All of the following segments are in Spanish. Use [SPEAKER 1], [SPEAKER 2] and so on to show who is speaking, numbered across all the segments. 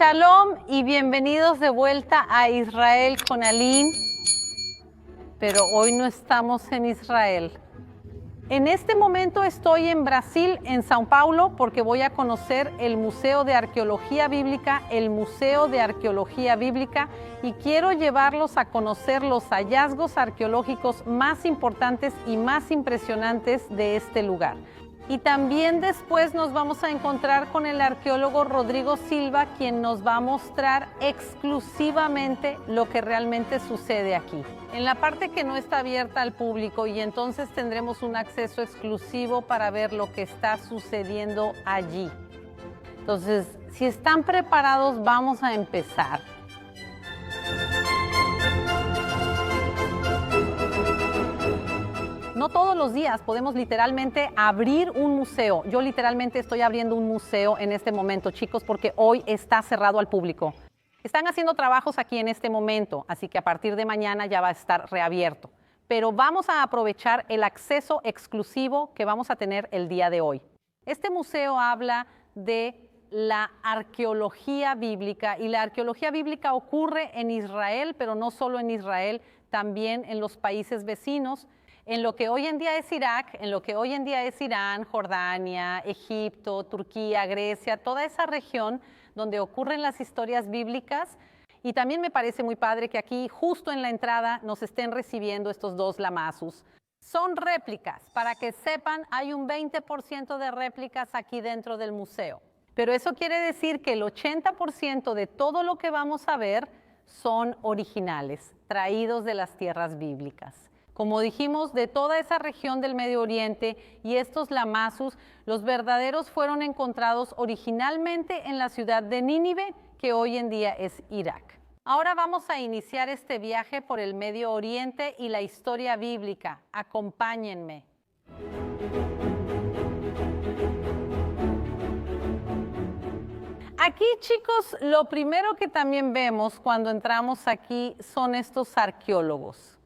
[SPEAKER 1] Shalom y bienvenidos de vuelta a Israel con Aline, pero hoy no estamos en Israel. En este momento estoy en Brasil, en São Paulo, porque voy a conocer el Museo de Arqueología Bíblica, y quiero llevarlos a conocer los hallazgos arqueológicos más importantes y más impresionantes de este lugar. Y también después nos vamos a encontrar con el arqueólogo Rodrigo Silva, quien nos va a mostrar exclusivamente lo que realmente sucede aquí. En la parte que no está abierta al público, y entonces tendremos un acceso exclusivo para ver lo que está sucediendo allí. Entonces, si están preparados, vamos a empezar. No todos los días podemos literalmente abrir un museo. Yo literalmente estoy abriendo un museo en este momento, chicos, porque hoy está cerrado al público. Están haciendo trabajos aquí en este momento, así que a partir de mañana ya va a estar reabierto. Pero vamos a aprovechar el acceso exclusivo que vamos a tener el día de hoy. Este museo habla de la arqueología bíblica, y la arqueología bíblica ocurre en Israel, pero no solo en Israel, también en los países vecinos, en lo que hoy en día es Irak, en lo que hoy en día es Irán, Jordania, Egipto, Turquía, Grecia, toda esa región donde ocurren las historias bíblicas. Y también me parece muy padre que aquí, justo en la entrada, nos estén recibiendo estos dos lamazus. Son réplicas, para que sepan, hay un 20% de réplicas aquí dentro del museo. Pero eso quiere decir que el 80% de todo lo que vamos a ver son originales, traídos de las tierras bíblicas. Como dijimos, de toda esa región del Medio Oriente, y estos lamazus, los verdaderos fueron encontrados originalmente en la ciudad de Nínive, que hoy en día es Irak. Ahora vamos a iniciar este viaje por el Medio Oriente y la historia bíblica. Acompáñenme. Aquí, chicos, lo primero que también vemos cuando entramos aquí son estos arqueólogos.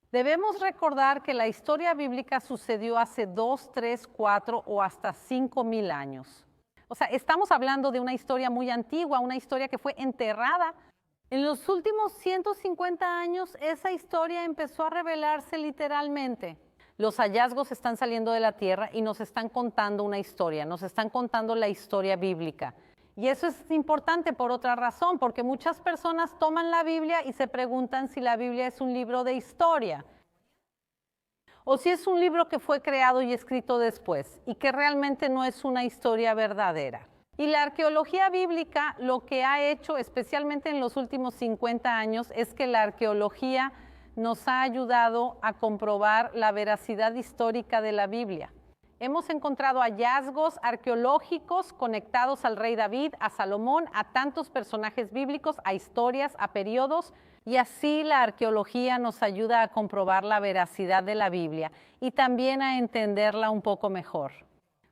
[SPEAKER 1] Debemos recordar que la historia bíblica sucedió hace 2, 3, 4 o hasta 5,000 años. O sea, estamos hablando de una historia muy antigua, una historia que fue enterrada. En los últimos 150 años, esa historia empezó a revelarse literalmente. Los hallazgos están saliendo de la tierra y nos están contando una historia, nos están contando la historia bíblica. Y eso es importante por otra razón, porque muchas personas toman la Biblia y se preguntan si la Biblia es un libro de historia, o si es un libro que fue creado y escrito después, y que realmente no es una historia verdadera. Y la arqueología bíblica lo que ha hecho, especialmente en los últimos 50 años, es que la arqueología nos ha ayudado a comprobar la veracidad histórica de la Biblia. Hemos encontrado hallazgos arqueológicos conectados al rey David, a Salomón, a tantos personajes bíblicos, a historias, a periodos, y así la arqueología nos ayuda a comprobar la veracidad de la Biblia y también a entenderla un poco mejor.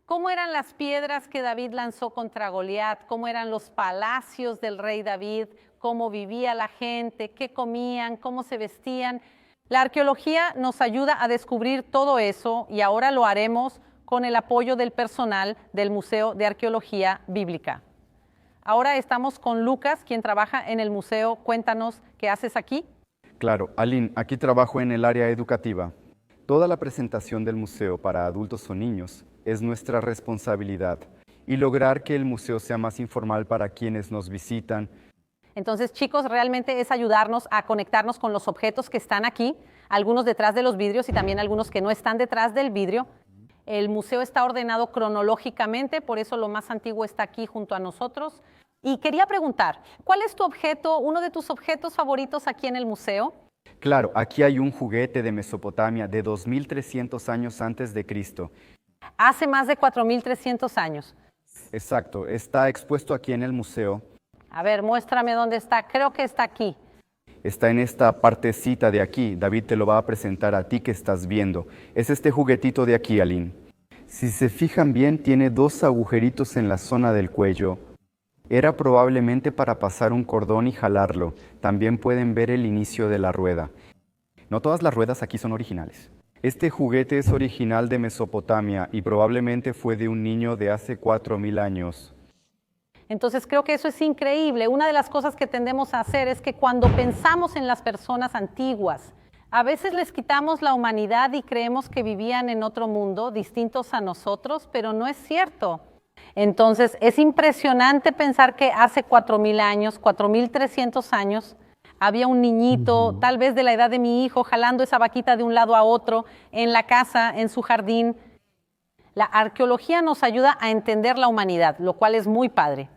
[SPEAKER 1] ¿Cómo eran las piedras que David lanzó contra Goliat? ¿Cómo eran los palacios del rey David? ¿Cómo vivía la gente? ¿Qué comían? ¿Cómo se vestían? La arqueología nos ayuda a descubrir todo eso, y ahora lo haremos con el apoyo del personal del Museo de Arqueología Bíblica. Ahora estamos con Lucas, quien trabaja en el museo. Cuéntanos, ¿qué haces aquí?
[SPEAKER 2] Claro, Aline, aquí trabajo en el área educativa. Toda la presentación del museo para adultos o niños es nuestra responsabilidad, y lograr que el museo sea más informal para quienes nos visitan.
[SPEAKER 1] Entonces, chicos, realmente es ayudarnos a conectarnos con los objetos que están aquí, algunos detrás de los vidrios y también algunos que no están detrás del vidrio. El museo está ordenado cronológicamente, por eso lo más antiguo está aquí junto a nosotros. Y quería preguntar, ¿cuál es tu objeto, uno de tus objetos favoritos aquí en el museo?
[SPEAKER 2] Claro, aquí hay un juguete de Mesopotamia de 2300 años antes de Cristo.
[SPEAKER 1] Hace más de 4300 años.
[SPEAKER 2] Exacto, está expuesto aquí en el museo.
[SPEAKER 1] A ver, muéstrame dónde está. Creo que está aquí.
[SPEAKER 2] Está en esta partecita de aquí. David te lo va a presentar a ti que estás viendo. Es este juguetito de aquí, Aline. Si se fijan bien, tiene 2 agujeritos en la zona del cuello. Era probablemente para pasar un cordón y jalarlo. También pueden ver el inicio de la rueda. No todas las ruedas aquí son originales. Este juguete es original de Mesopotamia y probablemente fue de un niño de hace 4000 años.
[SPEAKER 1] Entonces creo que eso es increíble. Una de las cosas que tendemos a hacer es que cuando pensamos en las personas antiguas, a veces les quitamos la humanidad y creemos que vivían en otro mundo, distintos a nosotros, pero no es cierto. Entonces es impresionante pensar que hace 4,000 años, 4,300 años, había un niñito, tal vez de la edad de mi hijo, jalando esa vaquita de un lado a otro, en la casa, en su jardín. La arqueología nos ayuda a entender la humanidad, lo cual es muy padre.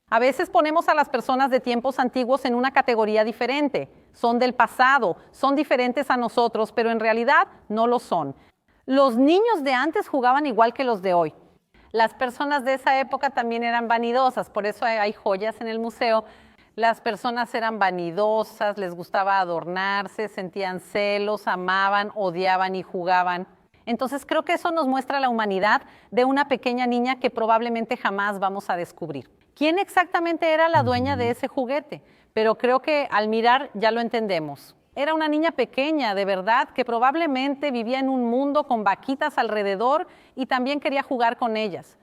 [SPEAKER 1] A veces ponemos a las personas de tiempos antiguos en una categoría diferente. Son del pasado, son diferentes a nosotros, pero en realidad no lo son. Los niños de antes jugaban igual que los de hoy. Las personas de esa época también eran vanidosas, por eso hay joyas en el museo. Las personas eran vanidosas, les gustaba adornarse, sentían celos, amaban, odiaban y jugaban. Entonces creo que eso nos muestra la humanidad de una pequeña niña que probablemente jamás vamos a descubrir. ¿Quién exactamente era la dueña de ese juguete? Pero creo que al mirar ya lo entendemos. Era una niña pequeña, de verdad, que probablemente vivía en un mundo con vaquitas alrededor y también quería jugar con ellas.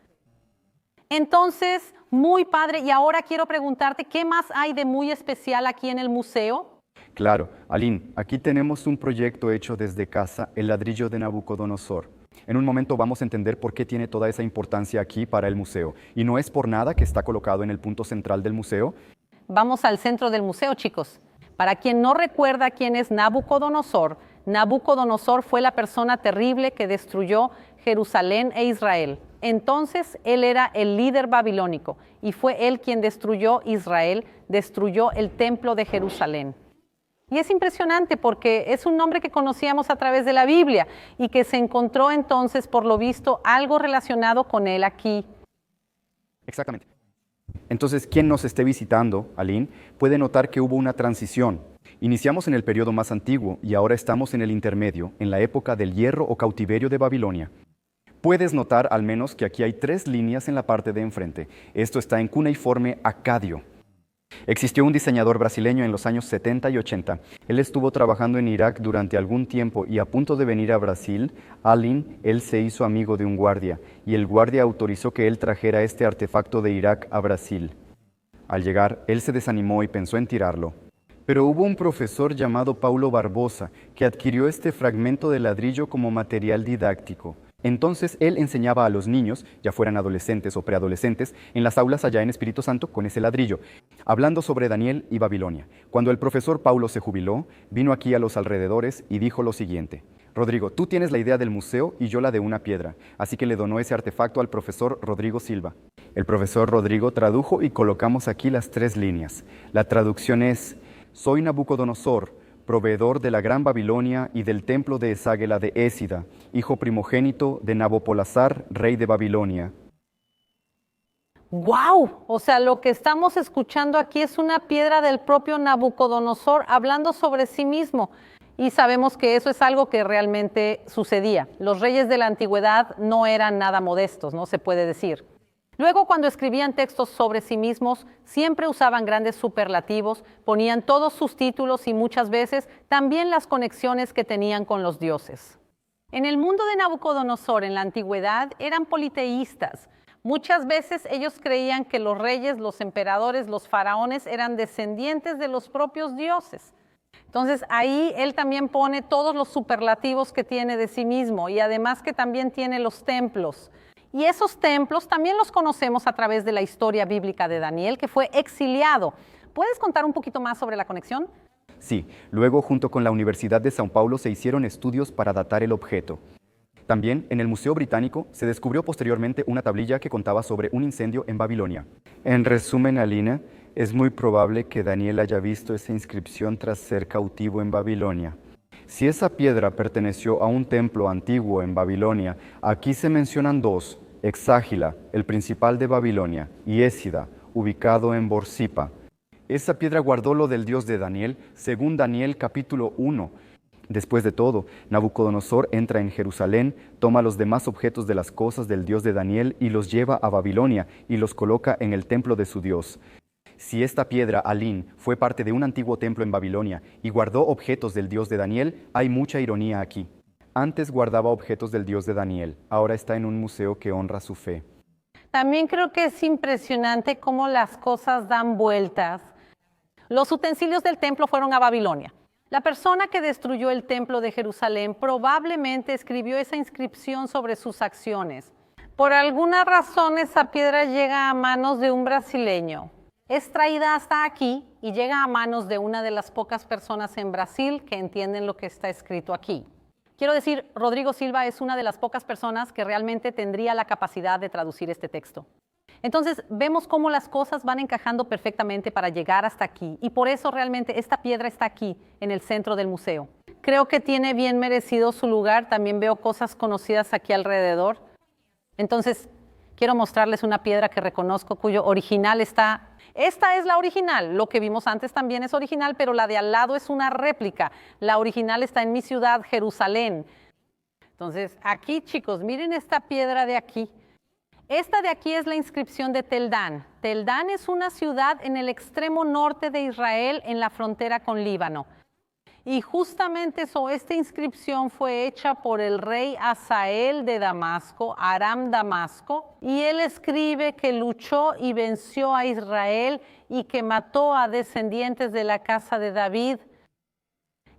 [SPEAKER 1] Entonces, muy padre. Y ahora quiero preguntarte, ¿qué más hay de muy especial aquí en el museo?
[SPEAKER 2] Claro, Aline, aquí tenemos un proyecto hecho desde casa, el ladrillo de Nabucodonosor. En un momento vamos a entender por qué tiene toda esa importancia aquí para el museo. Y no es por nada que está colocado en el punto central del museo.
[SPEAKER 1] Vamos al centro del museo, chicos. Para quien no recuerda quién es Nabucodonosor, Nabucodonosor fue la persona terrible que destruyó Jerusalén e Israel. Entonces él era el líder babilónico y fue él quien destruyó Israel, destruyó el templo de Jerusalén. Y es impresionante porque es un nombre que conocíamos a través de la Biblia y que se encontró entonces, por lo visto, algo relacionado con él aquí.
[SPEAKER 2] Exactamente. Entonces, quien nos esté visitando, Aline, puede notar que hubo una transición. Iniciamos en el periodo más antiguo y ahora estamos en el intermedio, en la época del hierro o cautiverio de Babilonia. Puedes notar al menos que aquí hay 3 líneas en la parte de enfrente. Esto está en cuneiforme acadio. Existió un diseñador brasileño en los años 70 y 80. Él estuvo trabajando en Irak durante algún tiempo y a punto de venir a Brasil, él se hizo amigo de un guardia y el guardia autorizó que él trajera este artefacto de Irak a Brasil. Al llegar, él se desanimó y pensó en tirarlo. Pero hubo un profesor llamado Paulo Barbosa que adquirió este fragmento de ladrillo como material didáctico. Entonces él enseñaba a los niños, ya fueran adolescentes o preadolescentes, en las aulas allá en Espíritu Santo con ese ladrillo, hablando sobre Daniel y Babilonia. Cuando el profesor Paulo se jubiló, vino aquí a los alrededores y dijo lo siguiente: Rodrigo, tú tienes la idea del museo y yo la de una piedra, así que le donó ese artefacto al profesor Rodrigo Silva. El profesor Rodrigo tradujo y colocamos aquí las 3 líneas. La traducción es: soy Nabucodonosor, proveedor de la Gran Babilonia y del templo de Eságuela de Ésida, hijo primogénito de Nabopolassar, rey de Babilonia.
[SPEAKER 1] ¡Wow! O sea, lo que estamos escuchando aquí es una piedra del propio Nabucodonosor hablando sobre sí mismo. Y sabemos que eso es algo que realmente sucedía. Los reyes de la antigüedad no eran nada modestos, no se puede decir. Luego, cuando escribían textos sobre sí mismos, siempre usaban grandes superlativos, ponían todos sus títulos y muchas veces también las conexiones que tenían con los dioses. En el mundo de Nabucodonosor, en la antigüedad, eran politeístas. Muchas veces ellos creían que los reyes, los emperadores, los faraones eran descendientes de los propios dioses. Entonces ahí él también pone todos los superlativos que tiene de sí mismo y además que también tiene los templos. Y esos templos también los conocemos a través de la historia bíblica de Daniel, que fue exiliado. ¿Puedes contar un poquito más sobre la conexión?
[SPEAKER 2] Sí, luego junto con la Universidad de São Paulo se hicieron estudios para datar el objeto. También en el Museo Británico se descubrió posteriormente una tablilla que contaba sobre un incendio en Babilonia. En resumen, Alina, es muy probable que Daniel haya visto esa inscripción tras ser cautivo en Babilonia. Si esa piedra perteneció a un templo antiguo en Babilonia, aquí se mencionan 2, Exágila, el principal de Babilonia, y Ésida, ubicado en Borsipa. Esa piedra guardó lo del Dios de Daniel, según Daniel capítulo 1. Después de todo, Nabucodonosor entra en Jerusalén, toma los demás objetos de las cosas del Dios de Daniel y los lleva a Babilonia y los coloca en el templo de su Dios. Si esta piedra, Alin, fue parte de un antiguo templo en Babilonia y guardó objetos del Dios de Daniel, hay mucha ironía aquí. Antes guardaba objetos del Dios de Daniel, ahora está en un museo que honra su fe.
[SPEAKER 1] También creo que es impresionante cómo las cosas dan vueltas. Los utensilios del templo fueron a Babilonia. La persona que destruyó el templo de Jerusalén probablemente escribió esa inscripción sobre sus acciones. Por alguna razón esa piedra llega a manos de un brasileño. Es traída hasta aquí y llega a manos de una de las pocas personas en Brasil que entienden lo que está escrito aquí. Quiero decir, Rodrigo Silva es una de las pocas personas que realmente tendría la capacidad de traducir este texto. Entonces, vemos cómo las cosas van encajando perfectamente para llegar hasta aquí. Y por eso realmente esta piedra está aquí, en el centro del museo. Creo que tiene bien merecido su lugar. También veo cosas conocidas aquí alrededor. Entonces, quiero mostrarles una piedra que reconozco, cuyo original está... Esta es la original. Lo que vimos antes también es original, pero la de al lado es una réplica. La original está en mi ciudad, Jerusalén. Entonces, aquí, chicos, miren esta piedra de aquí. Esta de aquí es la inscripción de Tel Dan. Tel Dan es una ciudad en el extremo norte de Israel, en la frontera con Líbano. Y justamente esta inscripción fue hecha por el rey Hazael de Damasco, Aram Damasco, y él escribe que luchó y venció a Israel y que mató a descendientes de la casa de David.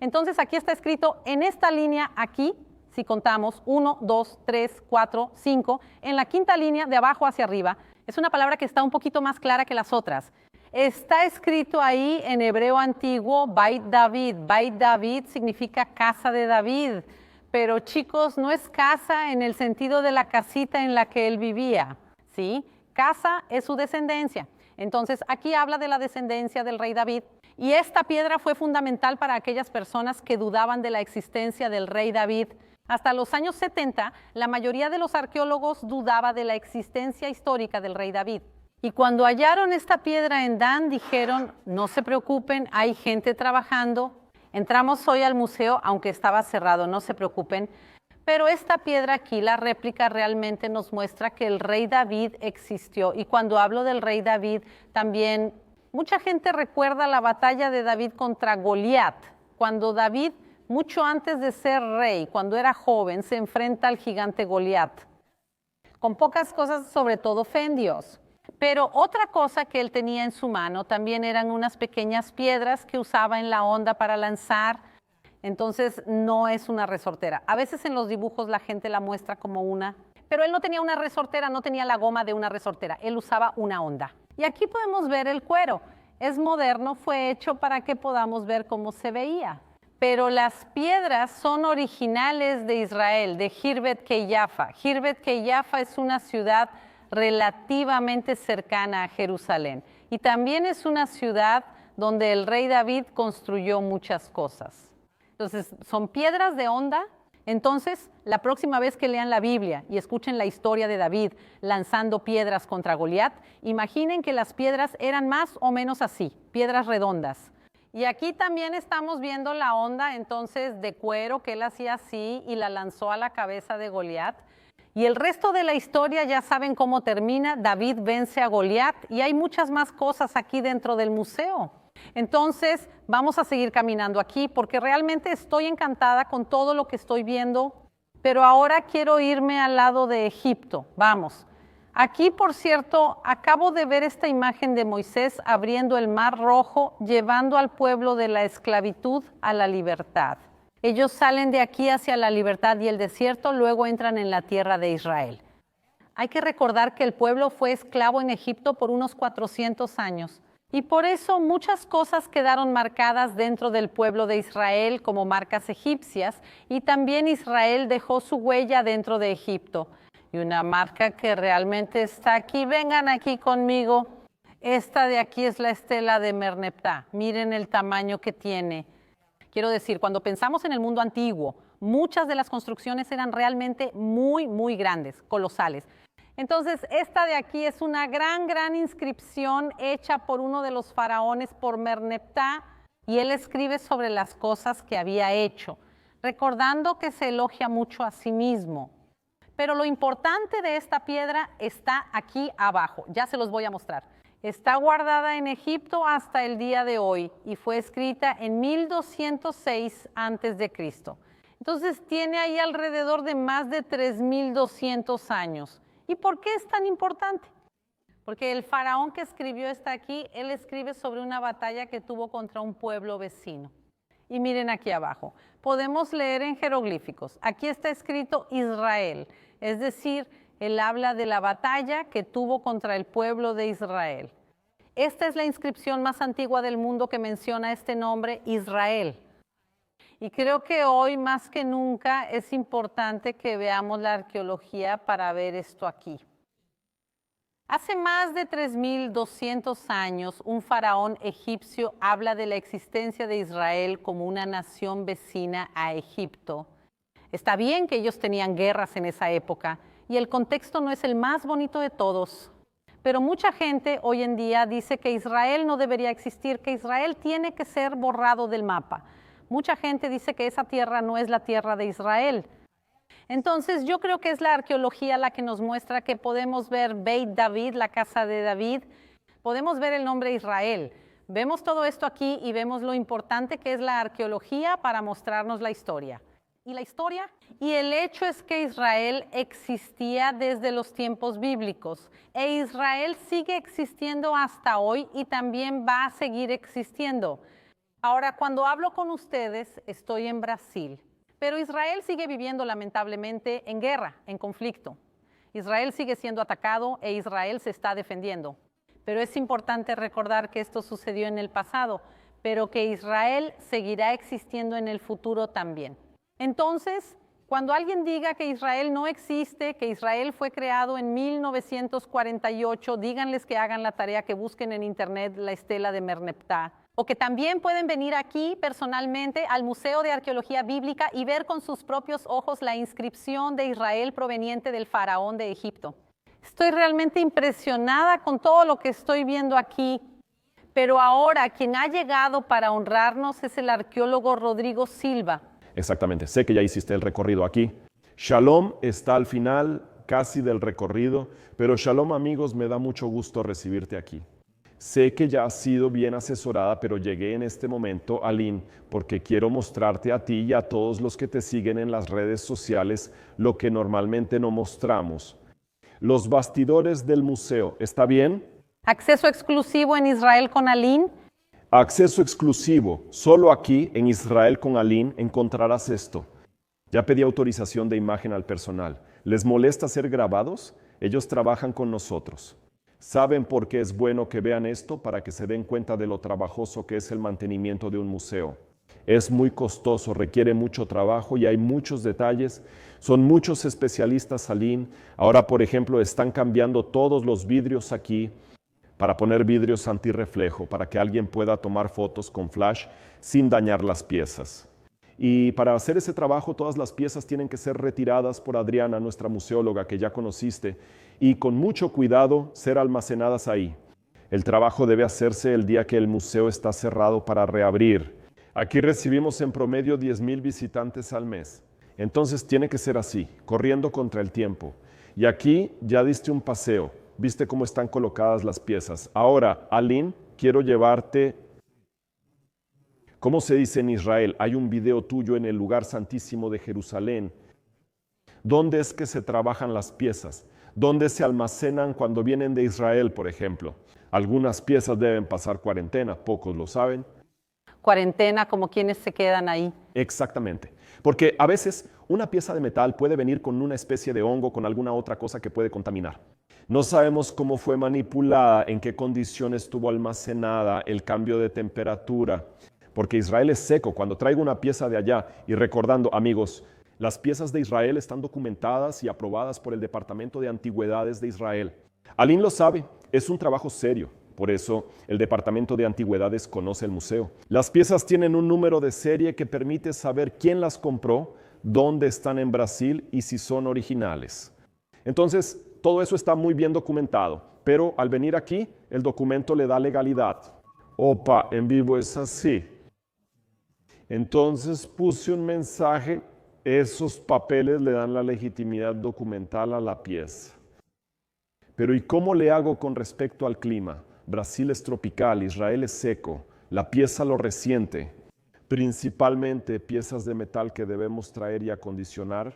[SPEAKER 1] Entonces aquí está escrito en esta línea aquí, si contamos 1, 2, 3, 4, 5, en la quinta línea de abajo hacia arriba, es una palabra que está un poquito más clara que las otras. Está escrito ahí en hebreo antiguo, Beit David. Beit David significa casa de David, pero chicos, no es casa en el sentido de la casita en la que él vivía, ¿sí? Casa es su descendencia. Entonces, aquí habla de la descendencia del rey David. Y esta piedra fue fundamental para aquellas personas que dudaban de la existencia del rey David. Hasta los años 70, la mayoría de los arqueólogos dudaba de la existencia histórica del rey David. Y cuando hallaron esta piedra en Dan, dijeron, no se preocupen, hay gente trabajando. Entramos hoy al museo, aunque estaba cerrado, no se preocupen. Pero esta piedra aquí, la réplica, realmente nos muestra que el rey David existió. Y cuando hablo del rey David, también mucha gente recuerda la batalla de David contra Goliat. Cuando David, mucho antes de ser rey, cuando era joven, se enfrenta al gigante Goliat. Con pocas cosas, sobre todo fe en Dios. Pero otra cosa que él tenía en su mano también eran unas pequeñas piedras que usaba en la onda para lanzar. Entonces no es una resortera. A veces en los dibujos la gente la muestra como una, pero él no tenía una resortera, no tenía la goma de una resortera. Él usaba una onda. Y aquí podemos ver el cuero. Es moderno, fue hecho para que podamos ver cómo se veía. Pero las piedras son originales de Israel, de Khirbet Qeiyafa. Khirbet Qeiyafa es una ciudad relativamente cercana a Jerusalén. Y también es una ciudad donde el rey David construyó muchas cosas. Entonces, son piedras de onda. Entonces, la próxima vez que lean la Biblia y escuchen la historia de David lanzando piedras contra Goliat, imaginen que las piedras eran más o menos así, piedras redondas. Y aquí también estamos viendo la onda entonces de cuero que él hacía así y la lanzó a la cabeza de Goliat. Y el resto de la historia ya saben cómo termina. David vence a Goliat y hay muchas más cosas aquí dentro del museo. Entonces vamos a seguir caminando aquí porque realmente estoy encantada con todo lo que estoy viendo, pero ahora quiero irme al lado de Egipto. Vamos. Aquí, por cierto, acabo de ver esta imagen de Moisés abriendo el Mar Rojo, llevando al pueblo de la esclavitud a la libertad. Ellos salen de aquí hacia la libertad y el desierto, luego entran en la tierra de Israel. Hay que recordar que el pueblo fue esclavo en Egipto por unos 400 años. Y por eso muchas cosas quedaron marcadas dentro del pueblo de Israel como marcas egipcias, y también Israel dejó su huella dentro de Egipto. Y una marca que realmente está aquí, vengan aquí conmigo. Esta de aquí es la estela de Merneptah. Miren el tamaño que tiene. Quiero decir, cuando pensamos en el mundo antiguo, muchas de las construcciones eran realmente muy, muy grandes, colosales. Entonces, esta de aquí es una gran inscripción hecha por uno de los faraones, por Merneptah, y él escribe sobre las cosas que había hecho, recordando que se elogia mucho a sí mismo. Pero lo importante de esta piedra está aquí abajo, ya se los voy a mostrar. Está guardada en Egipto hasta el día de hoy y fue escrita en 1206 a.C. Entonces tiene ahí alrededor de más de 3200 años. ¿Y por qué es tan importante? Porque el faraón que escribió está aquí, él escribe sobre una batalla que tuvo contra un pueblo vecino. Y miren aquí abajo, podemos leer en jeroglíficos. Aquí está escrito Israel, es decir, él habla de la batalla que tuvo contra el pueblo de Israel. Esta es la inscripción más antigua del mundo que menciona este nombre, Israel. Y creo que hoy más que nunca es importante que veamos la arqueología para ver esto aquí. Hace más de 3.200 años, un faraón egipcio habla de la existencia de Israel como una nación vecina a Egipto. Está bien que ellos tenían guerras en esa época y el contexto no es el más bonito de todos, pero mucha gente hoy en día dice que Israel no debería existir, que Israel tiene que ser borrado del mapa. Mucha gente dice que esa tierra no es la tierra de Israel. Entonces, yo creo que es la arqueología la que nos muestra que podemos ver Beit David, la casa de David, podemos ver el nombre Israel. Vemos todo esto aquí y vemos lo importante que es la arqueología para mostrarnos la historia. ¿Y la historia? Y el hecho es que Israel existía desde los tiempos bíblicos e Israel sigue existiendo hasta hoy y también va a seguir existiendo. Ahora, cuando hablo con ustedes, estoy en Brasil. Pero Israel sigue viviendo lamentablemente en guerra, en conflicto. Israel sigue siendo atacado e Israel se está defendiendo. Pero es importante recordar que esto sucedió en el pasado, pero que Israel seguirá existiendo en el futuro también. Entonces, cuando alguien diga que Israel no existe, que Israel fue creado en 1948, díganles que hagan la tarea, que busquen en internet la estela de Merneptah. O que también pueden venir aquí personalmente al Museo de Arqueología Bíblica y ver con sus propios ojos la inscripción de Israel proveniente del faraón de Egipto. Estoy realmente impresionada con todo lo que estoy viendo aquí, pero ahora quien ha llegado para honrarnos es el arqueólogo Rodrigo Silva.
[SPEAKER 3] Exactamente, sé que ya hiciste el recorrido aquí. Shalom está al final casi del recorrido, pero Shalom, amigos, me da mucho gusto recibirte aquí. Sé que ya has sido bien asesorada, pero llegué en este momento, Aline, porque quiero mostrarte a ti y a todos los que te siguen en las redes sociales lo que normalmente no mostramos. Los bastidores del museo, ¿está bien?
[SPEAKER 1] Acceso exclusivo en Israel con Aline.
[SPEAKER 3] Acceso exclusivo. Solo aquí, en Israel con Aline, encontrarás esto. Ya pedí autorización de imagen al personal. ¿Les molesta ser grabados? Ellos trabajan con nosotros. ¿Saben por qué es bueno que vean esto? Para que se den cuenta de lo trabajoso que es el mantenimiento de un museo. Es muy costoso, requiere mucho trabajo y hay muchos detalles. Son muchos especialistas, Aline. Ahora, por ejemplo, están cambiando todos los vidrios aquí para poner vidrios antirreflejo, para que alguien pueda tomar fotos con flash sin dañar las piezas. Y para hacer ese trabajo, todas las piezas tienen que ser retiradas por Adriana, nuestra museóloga que ya conociste, y con mucho cuidado ser almacenadas ahí. El trabajo debe hacerse el día que el museo está cerrado para reabrir. Aquí recibimos en promedio 10,000 visitantes al mes. Entonces tiene que ser así, corriendo contra el tiempo. Y aquí ya diste un paseo, viste cómo están colocadas las piezas. Ahora, Aline, quiero llevarte... ¿Cómo se dice en Israel? Hay un video tuyo en el lugar santísimo de Jerusalén. ¿Dónde es que se trabajan las piezas? ¿Dónde se almacenan cuando vienen de Israel, por ejemplo? Algunas piezas deben pasar cuarentena, pocos lo saben.
[SPEAKER 1] Cuarentena, como quienes se quedan ahí.
[SPEAKER 3] Exactamente. Porque a veces una pieza de metal puede venir con una especie de hongo, con alguna otra cosa que puede contaminar. No sabemos cómo fue manipulada, en qué condiciones estuvo almacenada, el cambio de temperatura. Porque Israel es seco. Cuando traigo una pieza de allá, y recordando, amigos, las piezas de Israel están documentadas y aprobadas por el Departamento de Antigüedades de Israel. Aline lo sabe, es un trabajo serio. Por eso, el Departamento de Antigüedades conoce el museo. Las piezas tienen un número de serie que permite saber quién las compró, dónde están en Brasil y si son originales. Entonces, todo eso está muy bien documentado, pero al venir aquí, el documento le da legalidad. Opa, en vivo es así. Entonces puse un mensaje, esos papeles le dan la legitimidad documental a la pieza. Pero ¿y cómo le hago con respecto al clima? Brasil es tropical, Israel es seco, la pieza lo resiente. Principalmente piezas de metal que debemos traer y acondicionar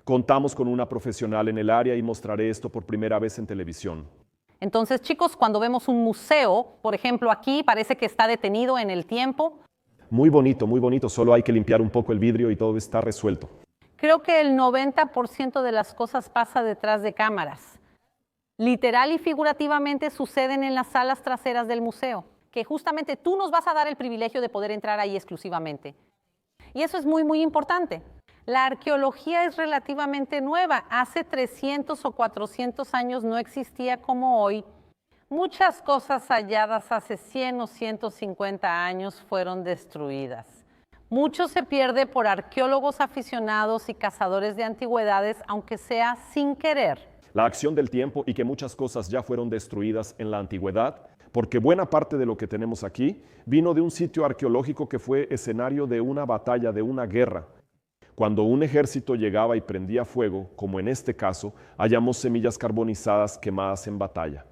[SPEAKER 3] Contamos con una profesional en el área y mostraré esto por primera vez en televisión.
[SPEAKER 1] Entonces, chicos, cuando vemos un museo, por ejemplo, aquí parece que está detenido en el tiempo.
[SPEAKER 3] Muy bonito, solo hay que limpiar un poco el vidrio y todo está resuelto.
[SPEAKER 1] Creo que el 90% de las cosas pasa detrás de cámaras. Literal y figurativamente suceden en las salas traseras del museo, que justamente tú nos vas a dar el privilegio de poder entrar ahí exclusivamente. Y eso es muy, muy importante. La arqueología es relativamente nueva. Hace 300 o 400 años no existía como hoy. Muchas cosas halladas hace 100 o 150 años fueron destruidas. Mucho se pierde por arqueólogos aficionados y cazadores de antigüedades, aunque sea sin querer.
[SPEAKER 3] La acción del tiempo y que muchas cosas ya fueron destruidas en la antigüedad, porque buena parte de lo que tenemos aquí vino de un sitio arqueológico que fue escenario de una batalla, de una guerra. Cuando un ejército llegaba y prendía fuego, como en este caso, hallamos semillas carbonizadas quemadas en batalla.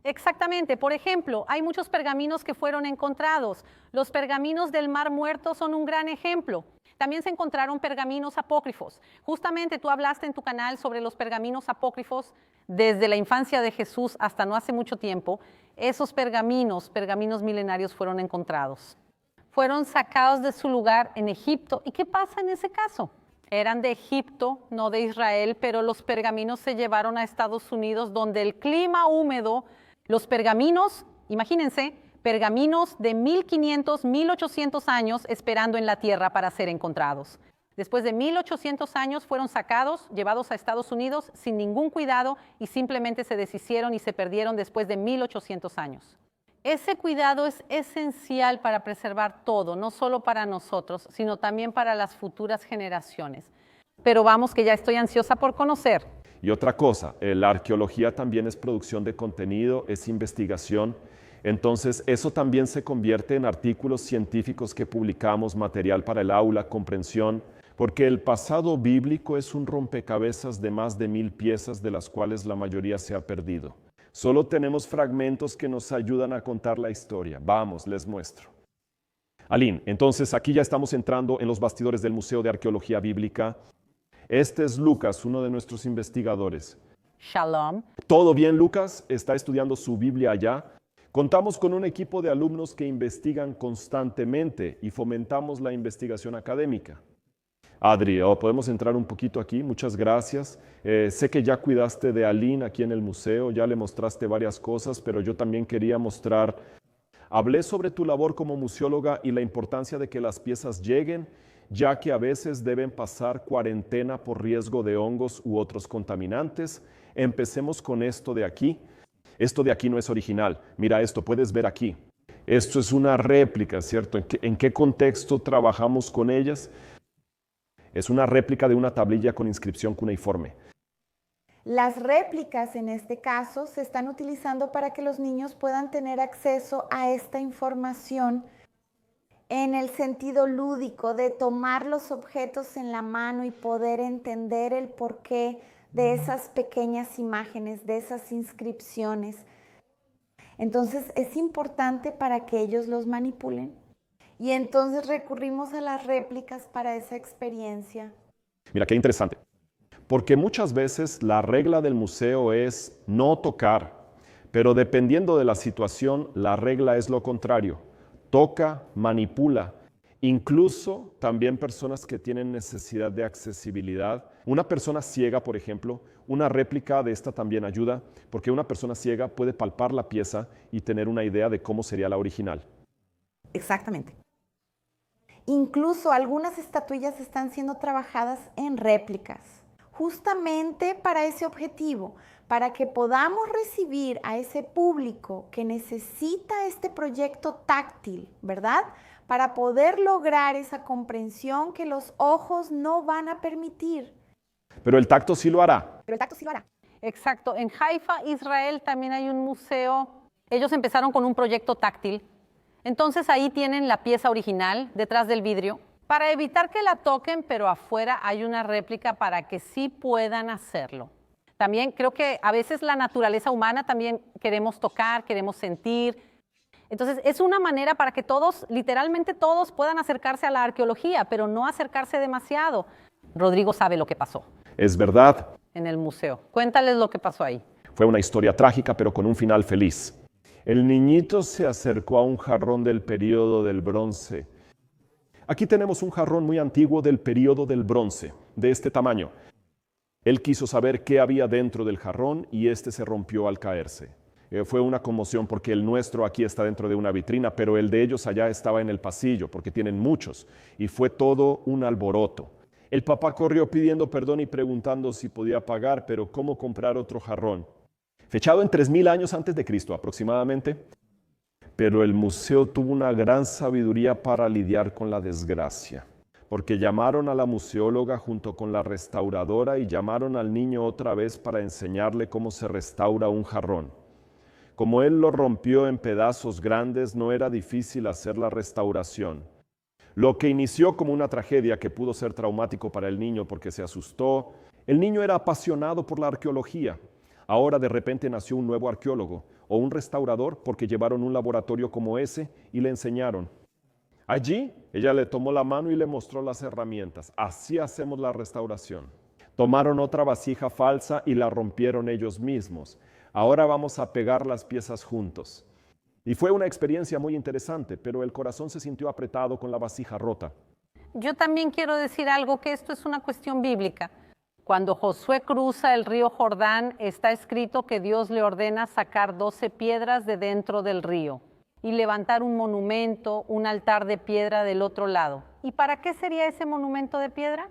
[SPEAKER 1] Exactamente. Por ejemplo, hay muchos pergaminos que fueron encontrados. Los pergaminos del Mar Muerto son un gran ejemplo. También se encontraron pergaminos apócrifos. Justamente tú hablaste en tu canal sobre los pergaminos apócrifos desde la infancia de Jesús hasta no hace mucho tiempo. Esos pergaminos milenarios fueron encontrados. Fueron sacados de su lugar en Egipto. ¿Y qué pasa en ese caso? Eran de Egipto, no de Israel, pero los pergaminos se llevaron a Estados Unidos, donde el clima húmedo, los pergaminos, imagínense, pergaminos de 1500, 1800 años esperando en la tierra para ser encontrados. Después de 1800 años fueron sacados, llevados a Estados Unidos sin ningún cuidado y simplemente se deshicieron y se perdieron después de 1800 años. Ese cuidado es esencial para preservar todo, no solo para nosotros, sino también para las futuras generaciones. Pero vamos, que ya estoy ansiosa por conocer.
[SPEAKER 3] Y otra cosa, la arqueología también es producción de contenido, es investigación. Entonces, eso también se convierte en artículos científicos que publicamos, material para el aula, comprensión, porque el pasado bíblico es un rompecabezas de más de 1000 piezas, de las cuales la mayoría se ha perdido. Solo tenemos fragmentos que nos ayudan a contar la historia. Vamos, les muestro. Aline, entonces aquí ya estamos entrando en los bastidores del Museo de Arqueología Bíblica. Este es Lucas, uno de nuestros investigadores.
[SPEAKER 1] Shalom.
[SPEAKER 3] ¿Todo bien, Lucas? Está estudiando su Biblia allá. Contamos con un equipo de alumnos que investigan constantemente y fomentamos la investigación académica. Adri, ¿podemos entrar un poquito aquí? Muchas gracias. Sé que ya cuidaste de Aline aquí en el museo, ya le mostraste varias cosas, pero yo también quería mostrar. Hablé sobre tu labor como museóloga y la importancia de que las piezas lleguen, ya que a veces deben pasar cuarentena por riesgo de hongos u otros contaminantes. Empecemos con esto de aquí. Esto de aquí no es original. Mira esto, puedes ver aquí. Esto es una réplica, ¿cierto? ¿En qué contexto trabajamos con ellas? Es una réplica de una tablilla con inscripción cuneiforme.
[SPEAKER 4] Las réplicas en este caso se están utilizando para que los niños puedan tener acceso a esta información en el sentido lúdico de tomar los objetos en la mano y poder entender el porqué de esas pequeñas imágenes, de esas inscripciones. Entonces es importante para que ellos los manipulen. Y entonces recurrimos a las réplicas para esa experiencia.
[SPEAKER 3] Mira, qué interesante. Porque muchas veces la regla del museo es no tocar, pero dependiendo de la situación, la regla es lo contrario. Toca, manipula. Incluso también personas que tienen necesidad de accesibilidad. Una persona ciega, por ejemplo, una réplica de esta también ayuda, porque una persona ciega puede palpar la pieza y tener una idea de cómo sería la original.
[SPEAKER 4] Exactamente. Incluso algunas estatuillas están siendo trabajadas en réplicas, justamente para ese objetivo, para que podamos recibir a ese público que necesita este proyecto táctil, ¿verdad? Para poder lograr esa comprensión que los ojos no van a permitir.
[SPEAKER 3] Pero el tacto sí lo hará.
[SPEAKER 1] Exacto. En Haifa, Israel, también hay un museo. Ellos empezaron con un proyecto táctil. Entonces ahí tienen la pieza original detrás del vidrio para evitar que la toquen, pero afuera hay una réplica para que sí puedan hacerlo. También creo que a veces la naturaleza humana también queremos tocar, queremos sentir. Entonces es una manera para que todos, literalmente todos, puedan acercarse a la arqueología, pero no acercarse demasiado. Rodrigo sabe lo que pasó.
[SPEAKER 3] Es verdad,
[SPEAKER 1] en el museo. Cuéntales lo que pasó ahí.
[SPEAKER 3] fue una historia trágica, pero con un final feliz. El niñito se acercó a un jarrón del período del bronce. Aquí tenemos un jarrón muy antiguo del período del bronce, de este tamaño. Él quiso saber qué había dentro del jarrón y este se rompió al caerse. Fue una conmoción porque el nuestro aquí está dentro de una vitrina, pero el de ellos allá estaba en el pasillo porque tienen muchos y fue todo un alboroto. El papá corrió pidiendo perdón y preguntando si podía pagar, pero ¿cómo comprar otro jarrón? Fechado en 3000 años antes de Cristo aproximadamente, pero el museo tuvo una gran sabiduría para lidiar con la desgracia, porque llamaron a la museóloga junto con la restauradora y llamaron al niño otra vez para enseñarle cómo se restaura un jarrón. Como él lo rompió en pedazos grandes, no era difícil hacer la restauración. Lo que inició como una tragedia que pudo ser traumático para el niño porque se asustó. El niño era apasionado por la arqueología. Ahora de repente nació un nuevo arqueólogo o un restaurador porque llevaron un laboratorio como ese y le enseñaron. Allí ella le tomó la mano y le mostró las herramientas. Así hacemos la restauración. Tomaron otra vasija falsa y la rompieron ellos mismos. Ahora vamos a pegar las piezas juntos. Y fue una experiencia muy interesante, pero el corazón se sintió apretado con la vasija rota.
[SPEAKER 1] Yo también quiero decir algo, que esto es una cuestión bíblica. Cuando Josué cruza el río Jordán, está escrito que Dios le ordena sacar 12 piedras de dentro del río y levantar un monumento, un altar de piedra del otro lado. ¿Y para qué sería ese monumento de piedra?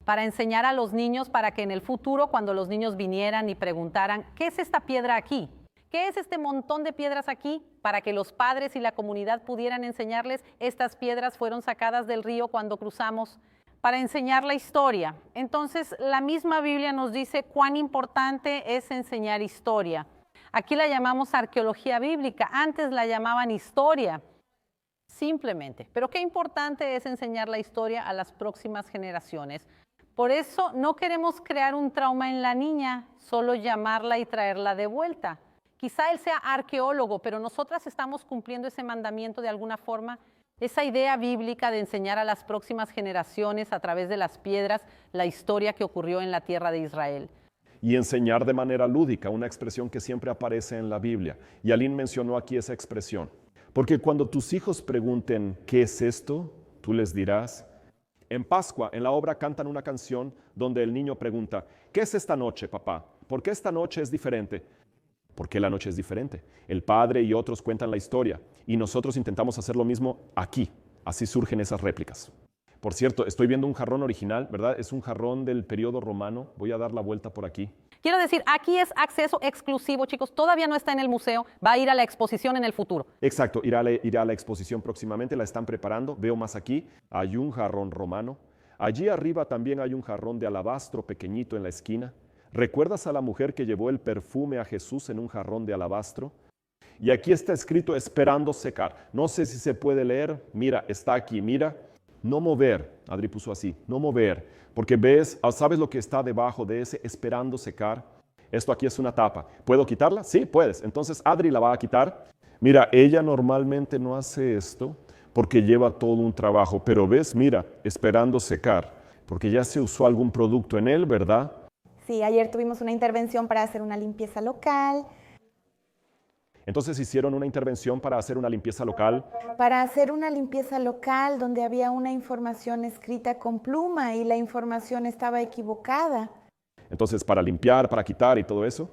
[SPEAKER 1] Para enseñar a los niños, para que en el futuro, cuando los niños vinieran y preguntaran, ¿qué es esta piedra aquí? ¿Qué es este montón de piedras aquí? Para que los padres y la comunidad pudieran enseñarles, estas piedras fueron sacadas del río cuando cruzamos, para enseñar la historia. Entonces, la misma Biblia nos dice cuán importante es enseñar historia. Aquí la llamamos arqueología bíblica, antes la llamaban historia, simplemente. Pero qué importante es enseñar la historia a las próximas generaciones. Por eso no queremos crear un trauma en la niña, solo llamarla y traerla de vuelta. Quizá él sea arqueólogo, pero nosotras estamos cumpliendo ese mandamiento de alguna forma, esa idea bíblica de enseñar a las próximas generaciones a través de las piedras la historia que ocurrió en la tierra de Israel.
[SPEAKER 3] Y enseñar de manera lúdica, una expresión que siempre aparece en la Biblia. Y Aline mencionó aquí esa expresión. Porque cuando tus hijos pregunten, ¿qué es esto?, tú les dirás. En Pascua, en la obra, cantan una canción donde el niño pregunta, ¿qué es esta noche, papá? ¿Por qué esta noche es diferente? ¿Por qué la noche es diferente? El padre y otros cuentan la historia y nosotros intentamos hacer lo mismo aquí. Así surgen esas réplicas. Por cierto, estoy viendo un jarrón original, ¿verdad? Es un jarrón del periodo romano. Voy a dar la vuelta por aquí.
[SPEAKER 1] Quiero decir, aquí es acceso exclusivo, chicos. Todavía no está en el museo. Va a ir a la exposición en el futuro.
[SPEAKER 3] Exacto, irá a la exposición próximamente. La están preparando. Veo más aquí. Hay un jarrón romano. Allí arriba también hay un jarrón de alabastro pequeñito en la esquina. ¿Recuerdas a la mujer que llevó el perfume a Jesús en un jarrón de alabastro? Y aquí está escrito esperando secar. No sé si se puede leer. Mira, está aquí, mira. No mover, Adri puso así, no mover, porque ves, ¿sabes lo que está debajo de ese esperando secar? Esto aquí es una tapa. ¿Puedo quitarla? Sí, puedes. Entonces Adri la va a quitar. Mira, ella normalmente no hace esto porque lleva todo un trabajo, pero ves, mira, esperando secar, porque ya se usó algún producto en él, ¿verdad?
[SPEAKER 4] Sí, ayer tuvimos una intervención para hacer una limpieza local.
[SPEAKER 3] Entonces hicieron una intervención para hacer una limpieza local.
[SPEAKER 4] Para hacer una limpieza local donde había una información escrita con pluma y la información estaba equivocada.
[SPEAKER 3] Entonces, para limpiar, para quitar y todo eso.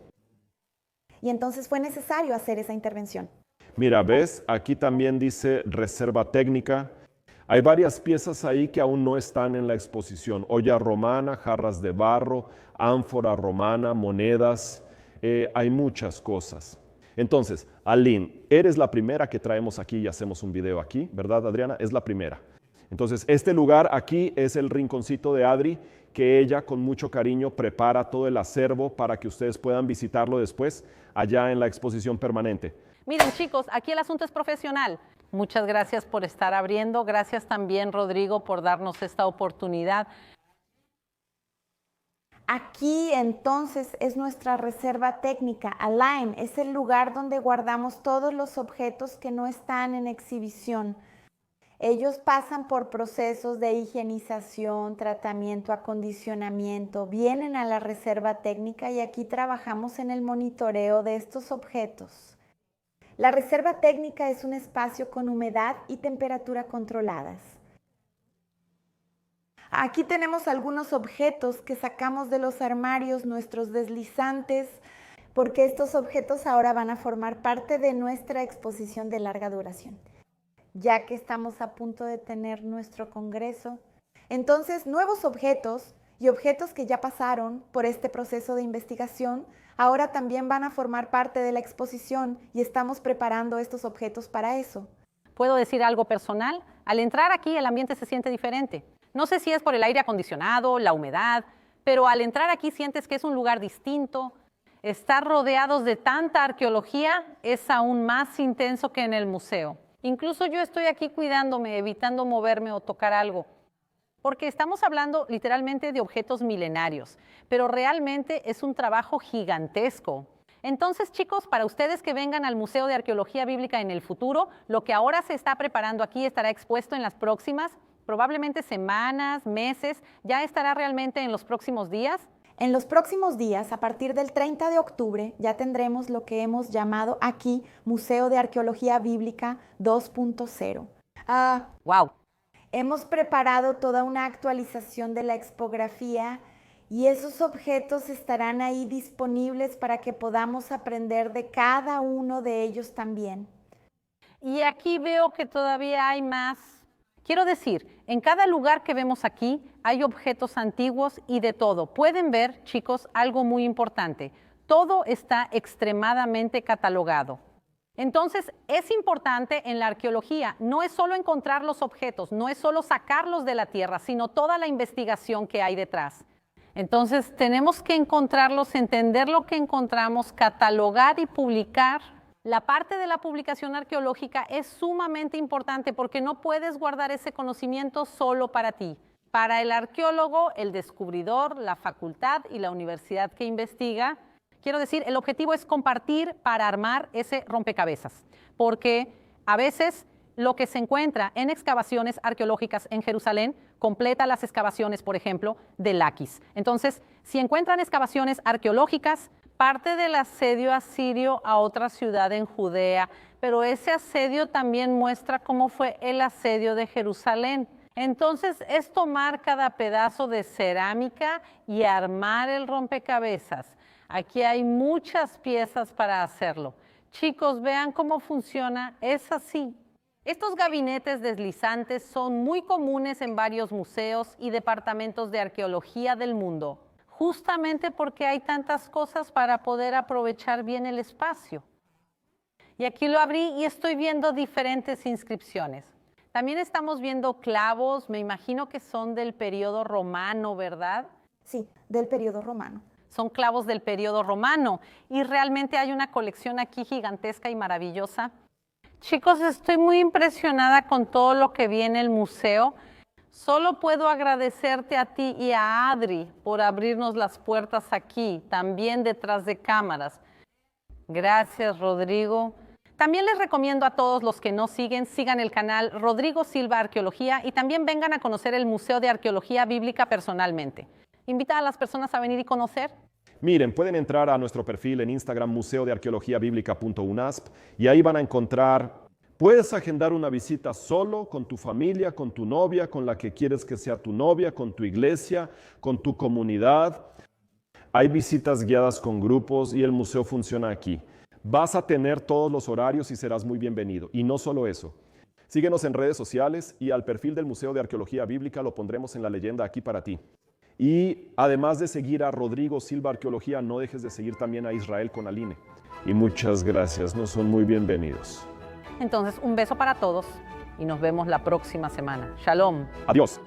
[SPEAKER 4] Y entonces fue necesario hacer esa intervención.
[SPEAKER 3] Mira, ¿ves? Aquí también dice reserva técnica. Hay varias piezas ahí que aún no están en la exposición. Olla romana, jarras de barro, ánfora romana, monedas. Hay muchas cosas. Entonces, Aline, eres la primera que traemos aquí y hacemos un video aquí, ¿verdad, Adriana? Es la primera. Entonces, este lugar aquí es el rinconcito de Adri, que ella con mucho cariño prepara todo el acervo para que ustedes puedan visitarlo después allá en la exposición permanente.
[SPEAKER 1] Miren, chicos, aquí el asunto es profesional. Muchas gracias por estar abriendo. Gracias también, Rodrigo, por darnos esta oportunidad.
[SPEAKER 4] Aquí entonces es nuestra reserva técnica. Align es el lugar donde guardamos todos los objetos que no están en exhibición. Ellos pasan por procesos de higienización, tratamiento, acondicionamiento, vienen a la reserva técnica y aquí trabajamos en el monitoreo de estos objetos. La reserva técnica es un espacio con humedad y temperatura controladas. Aquí tenemos algunos objetos que sacamos de los armarios, nuestros deslizantes, porque estos objetos ahora van a formar parte de nuestra exposición de larga duración, ya que estamos a punto de tener nuestro congreso. Entonces, nuevos objetos y objetos que ya pasaron por este proceso de investigación, ahora también van a formar parte de la exposición y estamos preparando estos objetos para eso.
[SPEAKER 1] ¿Puedo decir algo personal? Al entrar aquí el ambiente se siente diferente. No sé si es por el aire acondicionado, la humedad, pero al entrar aquí sientes que es un lugar distinto. Estar rodeados de tanta arqueología es aún más intenso que en el museo. Incluso yo estoy aquí cuidándome, evitando moverme o tocar algo, porque estamos hablando literalmente de objetos milenarios, pero realmente es un trabajo gigantesco. Entonces, chicos, para ustedes que vengan al Museo de Arqueología Bíblica en el futuro, lo que ahora se está preparando aquí estará expuesto en las próximas, probablemente semanas, meses, ya estará realmente en los próximos días.
[SPEAKER 4] En los próximos días, a partir del 30 de octubre, ya tendremos lo que hemos llamado aquí Museo de Arqueología Bíblica 2.0.
[SPEAKER 1] ¡Wow!
[SPEAKER 4] Hemos preparado toda una actualización de la expografía y esos objetos estarán ahí disponibles para que podamos aprender de cada uno de ellos también.
[SPEAKER 1] Y aquí veo que todavía hay más. Quiero decir, en cada lugar que vemos aquí hay objetos antiguos y de todo. Pueden ver, chicos, algo muy importante. Todo está extremadamente catalogado. Entonces, es importante en la arqueología, no es solo encontrar los objetos, no es solo sacarlos de la tierra, sino toda la investigación que hay detrás. Entonces, tenemos que encontrarlos, entender lo que encontramos, catalogar y publicar. La parte de la publicación arqueológica es sumamente importante porque no puedes guardar ese conocimiento solo para ti. Para el arqueólogo, el descubridor, la facultad y la universidad que investiga, quiero decir, el objetivo es compartir para armar ese rompecabezas, porque a veces lo que se encuentra en excavaciones arqueológicas en Jerusalén completa las excavaciones, por ejemplo, de Laquis. Entonces, si encuentran excavaciones arqueológicas, parte del asedio asirio a otra ciudad en Judea, pero ese asedio también muestra cómo fue el asedio de Jerusalén. Entonces, es tomar cada pedazo de cerámica y armar el rompecabezas. Aquí hay muchas piezas para hacerlo. Chicos, vean cómo funciona. Es así. Estos gabinetes deslizantes son muy comunes en varios museos y departamentos de arqueología del mundo, justamente porque hay tantas cosas para poder aprovechar bien el espacio. Y aquí lo abrí y estoy viendo diferentes inscripciones. También estamos viendo clavos, me imagino que son del periodo romano, ¿verdad?
[SPEAKER 4] Sí, del periodo romano.
[SPEAKER 1] Son clavos del periodo romano y realmente hay una colección aquí gigantesca y maravillosa. Chicos, estoy muy impresionada con todo lo que vi en el museo. Solo puedo agradecerte a ti y a Adri por abrirnos las puertas aquí, también detrás de cámaras. Gracias, Rodrigo. También les recomiendo a todos los que no siguen, sigan el canal Rodrigo Silva Arqueología y también vengan a conocer el Museo de Arqueología Bíblica personalmente. Invita a las personas a venir y conocer.
[SPEAKER 3] Miren, pueden entrar a nuestro perfil en Instagram, museodearqueologiabíblica.unasp, y ahí van a encontrar, puedes agendar una visita solo, con tu familia, con tu novia, con la que quieres que sea tu novia, con tu iglesia, con tu comunidad. Hay visitas guiadas con grupos y el museo funciona aquí. Vas a tener todos los horarios y serás muy bienvenido. Y no solo eso. Síguenos en redes sociales y al perfil del Museo de Arqueología Bíblica lo pondremos en la leyenda aquí para ti. Y además de seguir a Rodrigo Silva Arqueología, no dejes de seguir también a Israel con Aline. Y muchas gracias, nos son muy bienvenidos.
[SPEAKER 1] Entonces, un beso para todos y nos vemos la próxima semana. Shalom.
[SPEAKER 3] Adiós.